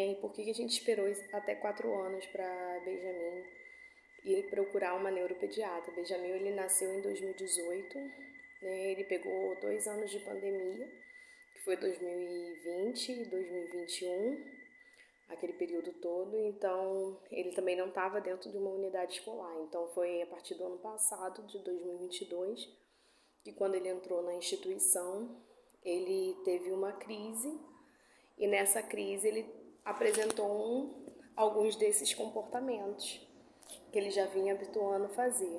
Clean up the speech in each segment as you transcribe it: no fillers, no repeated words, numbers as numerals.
E por que a gente esperou até 4 anos para Benjamin ir procurar uma neuropediatra? Benjamin, ele nasceu em 2018, né? Ele pegou 2 anos de pandemia, que foi 2020 e 2021, aquele período todo. Então, ele também não estava dentro de uma unidade escolar. Então, foi a partir do ano passado, de 2022, que quando ele entrou na instituição, ele teve uma crise, e nessa crise ele apresentou alguns desses comportamentos que ele já vinha habituando a fazer.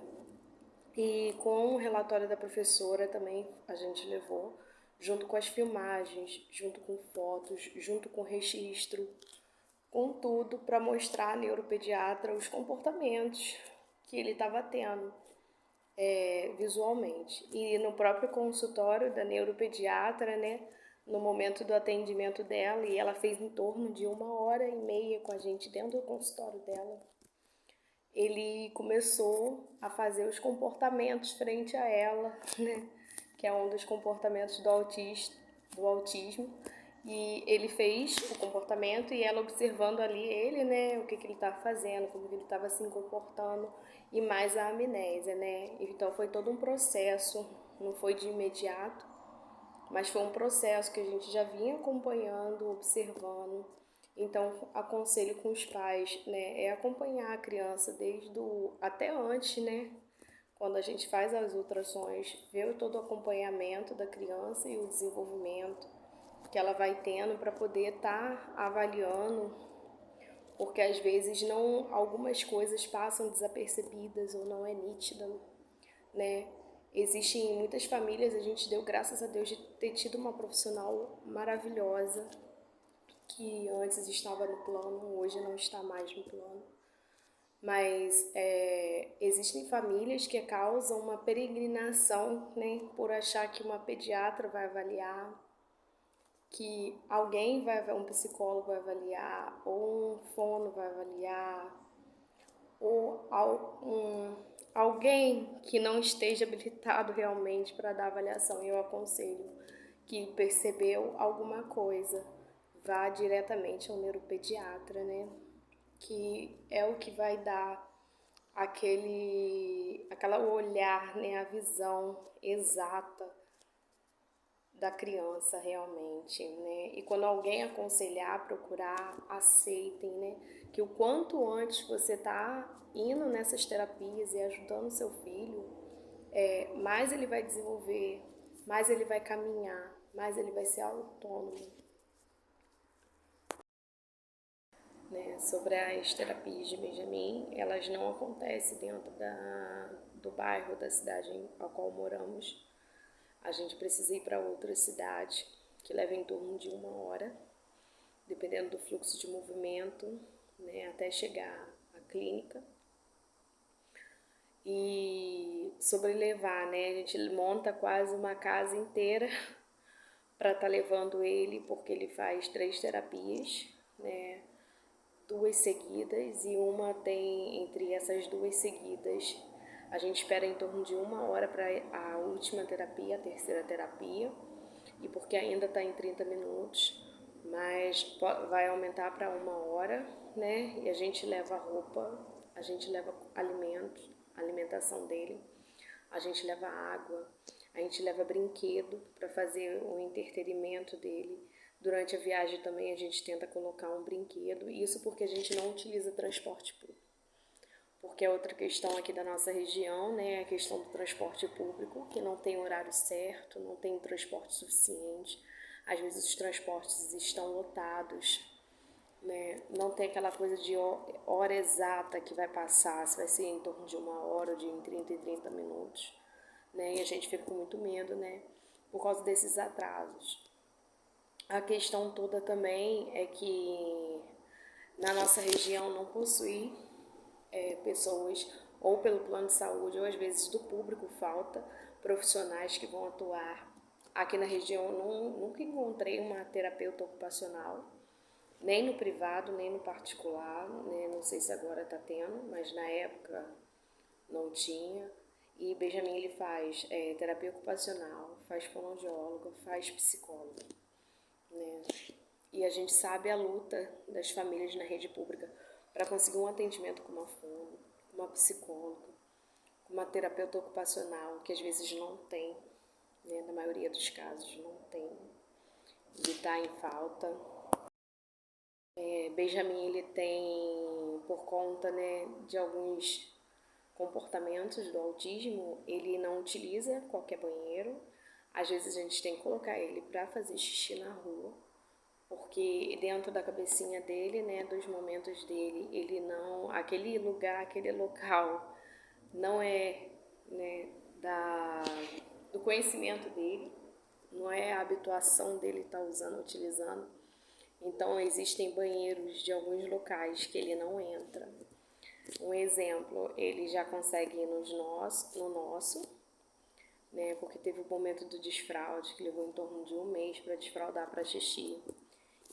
E com o relatório da professora também a gente levou, junto com as filmagens, junto com fotos, junto com registro, com tudo para mostrar à neuropediatra os comportamentos que ele estava tendo visualmente. E no próprio consultório da neuropediatra, né, no momento do atendimento dela, e ela fez em torno de 1h30 com a gente dentro do consultório dela, ele começou a fazer os comportamentos frente a ela, né, que é um dos comportamentos do autismo, e ele fez o comportamento e ela observando ali ele, né, o que ele estava fazendo, como que ele estava se comportando, e mais a amnésia, né. Então foi todo um processo, não foi de imediato, mas foi um processo que a gente já vinha acompanhando, observando. Então, aconselho com os pais, né, é acompanhar a criança até antes, né, quando a gente faz as ultrassons, ver todo o acompanhamento da criança e o desenvolvimento que ela vai tendo para poder estar avaliando, porque às vezes algumas coisas passam desapercebidas ou não é nítida, né? Existem muitas famílias, a gente deu graças a Deus de ter tido uma profissional maravilhosa que antes estava no plano, hoje não está mais no plano. Mas existem famílias que causam uma peregrinação, né, por achar que uma pediatra vai avaliar, que um psicólogo vai avaliar, ou um fono vai avaliar, ou alguém que não esteja habilitado realmente para dar avaliação. Eu aconselho que percebeu alguma coisa, vá diretamente ao neuropediatra, né? Que é o que vai dar aquela olhar, né? A visão exata da criança realmente, né? E quando alguém aconselhar, procurar, aceitem, né? Que o quanto antes você tá indo nessas terapias e ajudando seu filho, mais ele vai desenvolver, mais ele vai caminhar, mais ele vai ser autônomo, né? Sobre as terapias de Benjamin, elas não acontecem dentro do bairro, da cidade ao qual moramos. A gente precisa ir para outra cidade, que leva em torno de 1 hora, dependendo do fluxo de movimento, né, até chegar à clínica. E sobre levar, né, a gente monta quase uma casa inteira para estar levando ele, porque ele faz 3 terapias, né, 2 seguidas, e uma tem, entre essas 2 seguidas, a gente espera em torno de 1 hora para a última terapia, a terceira terapia, e porque ainda está em 30 minutos, mas vai aumentar para 1 hora, né? E a gente leva roupa, a gente leva alimentação dele, a gente leva água, a gente leva brinquedo para fazer o entretenimento dele. Durante a viagem também a gente tenta colocar um brinquedo, isso porque a gente não utiliza transporte público. Porque é outra questão aqui da nossa região, né, a questão do transporte público, que não tem horário certo, não tem transporte suficiente. Às vezes os transportes estão lotados, né, não tem aquela coisa de hora exata que vai passar, se vai ser em torno de 1 hora ou de em 30 minutos, né, e a gente fica com muito medo, né, por causa desses atrasos. A questão toda também é que na nossa região não possui pessoas, ou pelo plano de saúde, ou às vezes do público, falta profissionais que vão atuar. Aqui na região nunca encontrei uma terapeuta ocupacional, nem no privado, nem no particular, né? Não sei se agora está tendo, mas na época não tinha. E Benjamin ele faz terapia ocupacional, faz fonoaudióloga, faz psicólogo, né? E a gente sabe a luta das famílias na rede pública para conseguir um atendimento com uma fono, com uma psicóloga, com uma terapeuta ocupacional, que às vezes não tem, né, na maioria dos casos não tem, e está em falta. Benjamin, ele tem, por conta, né, de alguns comportamentos do autismo, ele não utiliza qualquer banheiro. Às vezes a gente tem que colocar ele para fazer xixi na rua, porque dentro da cabecinha dele, né, dos momentos dele, ele não, aquele lugar, aquele local não é, né, do conhecimento dele, não é a habituação dele estar usando, utilizando. Então existem banheiros de alguns locais que ele não entra. Um exemplo, ele já consegue ir no nosso, né, porque teve o momento do desfraude, que levou em torno de 1 mês para desfraudar para xixi.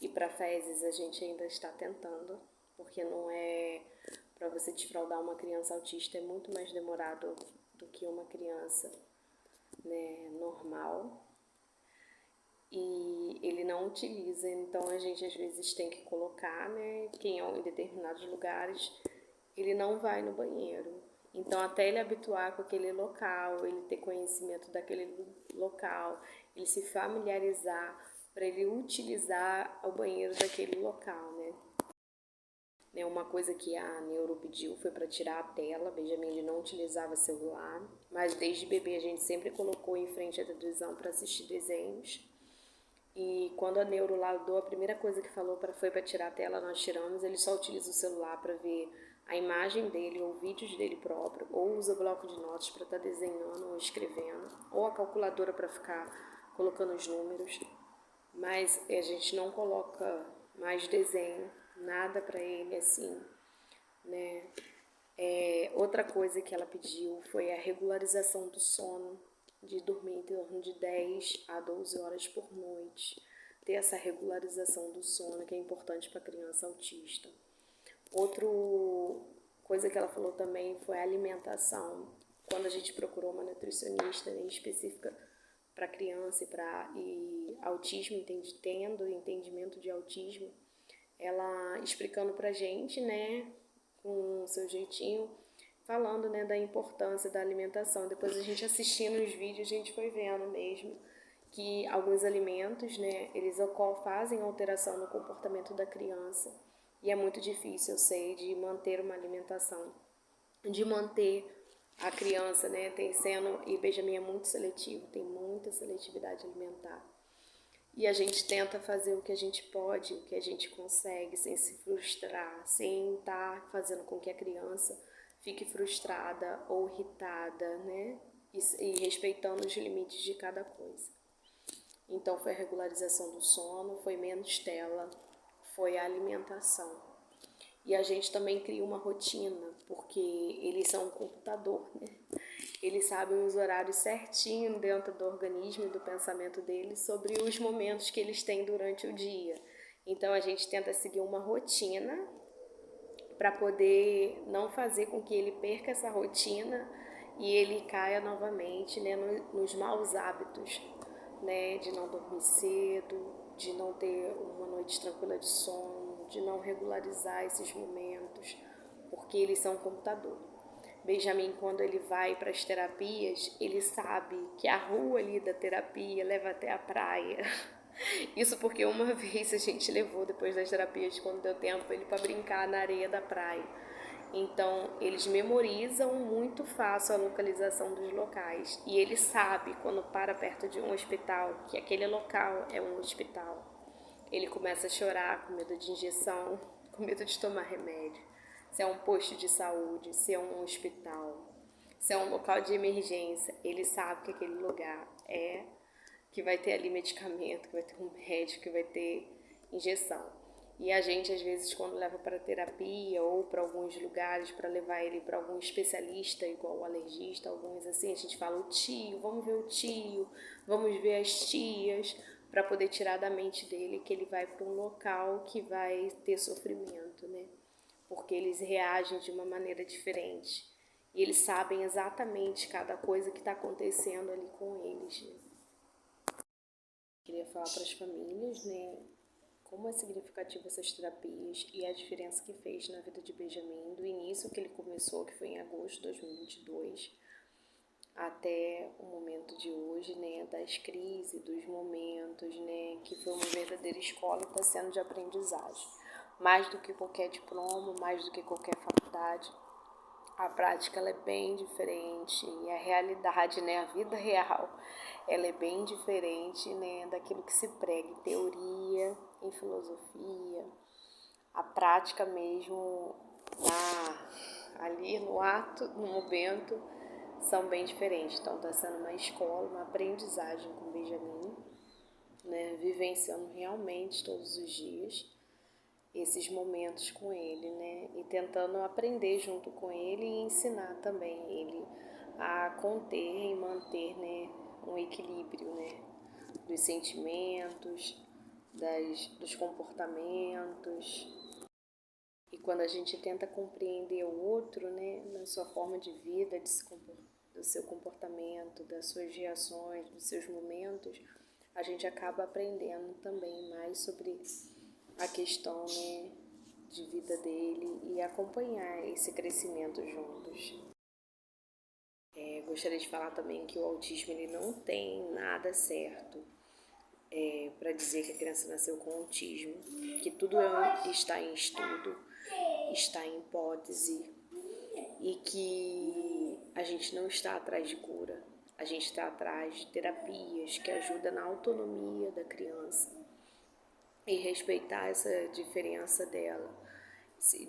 E para fezes a gente ainda está tentando, porque não é, para você desfraudar uma criança autista é muito mais demorado do que uma criança, né, normal. E ele não utiliza, então a gente às vezes tem que colocar, né, quem em determinados lugares ele não vai no banheiro. Então até ele habituar com aquele local, ele ter conhecimento daquele local, ele se familiarizar para ele utilizar o banheiro daquele local, né? Uma coisa que a neuro pediu foi para tirar a tela. Benjamin ele não utilizava celular, mas desde bebê a gente sempre colocou em frente à televisão para assistir desenhos. E quando a neuro lá a primeira coisa que falou foi para tirar a tela, nós tiramos. Ele só utiliza o celular para ver a imagem dele ou vídeos dele próprio, ou usa o bloco de notas para estar desenhando ou escrevendo, ou a calculadora para ficar colocando os números. Mas a gente não coloca mais desenho, nada para ele assim, né? Outra coisa que ela pediu foi a regularização do sono, de dormir em torno de 10 a 12 horas por noite. Ter essa regularização do sono que é importante para criança autista. Outra coisa que ela falou também foi a alimentação. Quando a gente procurou uma nutricionista, né, específica para criança e autismo, tendo entendimento de autismo, ela explicando pra gente, né, com o seu jeitinho, falando, né, da importância da alimentação. Depois a gente assistindo os vídeos, a gente foi vendo mesmo que alguns alimentos, né, eles fazem alteração no comportamento da criança. E é muito difícil, eu sei, de manter uma alimentação, de manter a criança, né, e Benjamin é muito seletivo, tem muita seletividade alimentar. E a gente tenta fazer o que a gente pode, o que a gente consegue, sem se frustrar, sem estar fazendo com que a criança fique frustrada ou irritada, né? E respeitando os limites de cada coisa. Então foi a regularização do sono, foi menos tela, foi a alimentação. E a gente também cria uma rotina, porque eles são um computador, né? Eles sabem os horários certinho dentro do organismo e do pensamento deles sobre os momentos que eles têm durante o dia. Então a gente tenta seguir uma rotina para poder não fazer com que ele perca essa rotina e ele caia novamente, né, nos maus hábitos, né, de não dormir cedo, de não ter uma noite tranquila de sono, de não regularizar esses momentos, porque eles são um computador. Benjamin, quando ele vai para as terapias, ele sabe que a rua ali da terapia leva até a praia. Isso porque uma vez a gente levou, depois das terapias, quando deu tempo, ele para brincar na areia da praia. Então, eles memorizam muito fácil a localização dos locais. E ele sabe, quando para perto de um hospital, que aquele local é um hospital. Ele começa a chorar com medo de injeção, com medo de tomar remédio. Se é um posto de saúde, se é um hospital, se é um local de emergência, ele sabe que aquele lugar que vai ter ali medicamento, que vai ter um médico, que vai ter injeção. E a gente, às vezes, quando leva para terapia ou para alguns lugares, para levar ele para algum especialista, igual o alergista, alguns assim, a gente fala o tio, vamos ver o tio, vamos ver as tias, para poder tirar da mente dele que ele vai para um local que vai ter sofrimento, né? Porque eles reagem de uma maneira diferente. E eles sabem exatamente cada coisa que está acontecendo ali com eles, né? Queria falar para as famílias, né, como é significativa essas terapias e a diferença que fez na vida de Benjamin, do início que ele começou, que foi em agosto de 2022, até o momento de hoje, né, das crises, dos momentos, né, que foi uma verdadeira escola que está sendo de aprendizagem. Mais do que qualquer diploma, mais do que qualquer faculdade, a prática ela é bem diferente e a realidade, né, a vida real, ela é bem diferente, né, daquilo que se prega em teoria, em filosofia. A prática mesmo, ali no ato, no momento, são bem diferentes. Então está sendo uma escola, uma aprendizagem com o Benjamin, né, vivenciando realmente todos os dias esses momentos com ele, né, e tentando aprender junto com ele e ensinar também ele a conter e manter, né, um equilíbrio, né, dos sentimentos, dos comportamentos. E quando a gente tenta compreender o outro, né, na sua forma de vida, do seu comportamento, das suas reações, dos seus momentos, a gente acaba aprendendo também mais sobre a questão, né, de vida dele e acompanhar esse crescimento juntos. Gostaria de falar também que o autismo ele não tem nada certo para dizer que a criança nasceu com autismo, que tudo está em estudo, está em hipótese e que a gente não está atrás de cura, a gente está atrás de terapias que ajudam na autonomia da criança e respeitar essa diferença dela,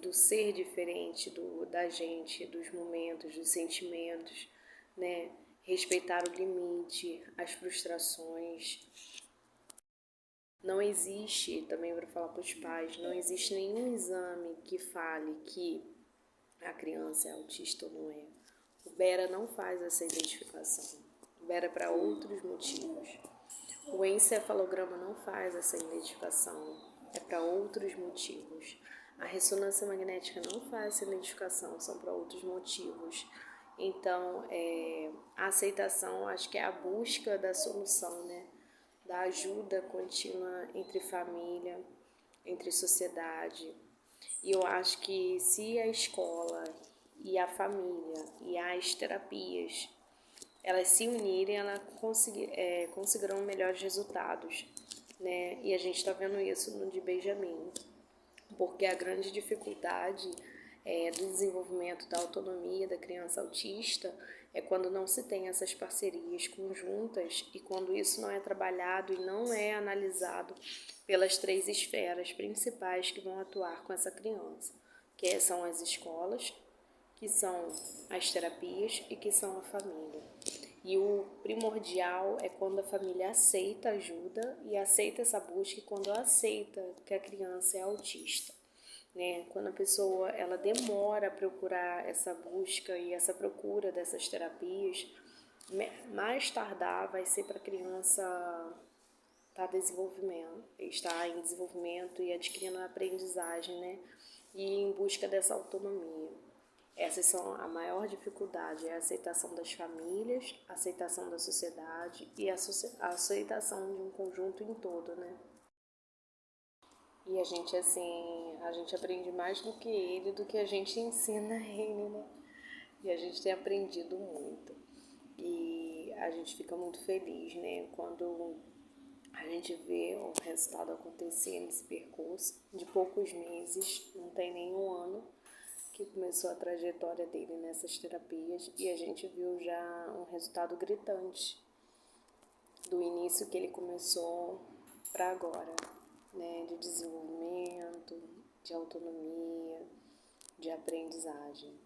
do ser diferente da gente, dos momentos, dos sentimentos, né? Respeitar o limite, as frustrações. Não existe, também para falar para os pais, não existe nenhum exame que fale que a criança é autista ou não é. O Bera não faz essa identificação. O Bera é para outros motivos. O encefalograma não faz essa identificação. É para outros motivos. A ressonância magnética não faz essa identificação, são para outros motivos. Então, a aceitação, acho que é a busca da solução, né? Da ajuda contínua entre família, entre sociedade. E eu acho que se a escola e a família e as terapias elas se unirem, elas conseguirão melhores resultados, né? E a gente está vendo isso no de Benjamin, porque a grande dificuldade do desenvolvimento da autonomia da criança autista é quando não se tem essas parcerias conjuntas e quando isso não é trabalhado e não é analisado pelas 3 esferas principais que vão atuar com essa criança, que são as escolas, que são as terapias e que são a família. E o primordial é quando a família aceita ajuda e aceita essa busca e quando aceita que a criança é autista. Né? Quando a pessoa ela demora a procurar essa busca e essa procura dessas terapias, mais tardar vai ser para a criança estar em desenvolvimento e adquirindo a aprendizagem, né? E em busca dessa autonomia. Essas são a maior dificuldade, é a aceitação das famílias, a aceitação da sociedade e a aceitação de um conjunto em todo, né? E a gente, assim, a gente aprende mais do que ele, do que a gente ensina ele, né? E a gente tem aprendido muito. E a gente fica muito feliz, né? Quando a gente vê o resultado acontecer nesse percurso de poucos meses, não tem nenhum ano que começou a trajetória dele nessas terapias e a gente viu já um resultado gritante do início que ele começou para agora, né, de desenvolvimento, de autonomia, de aprendizagem.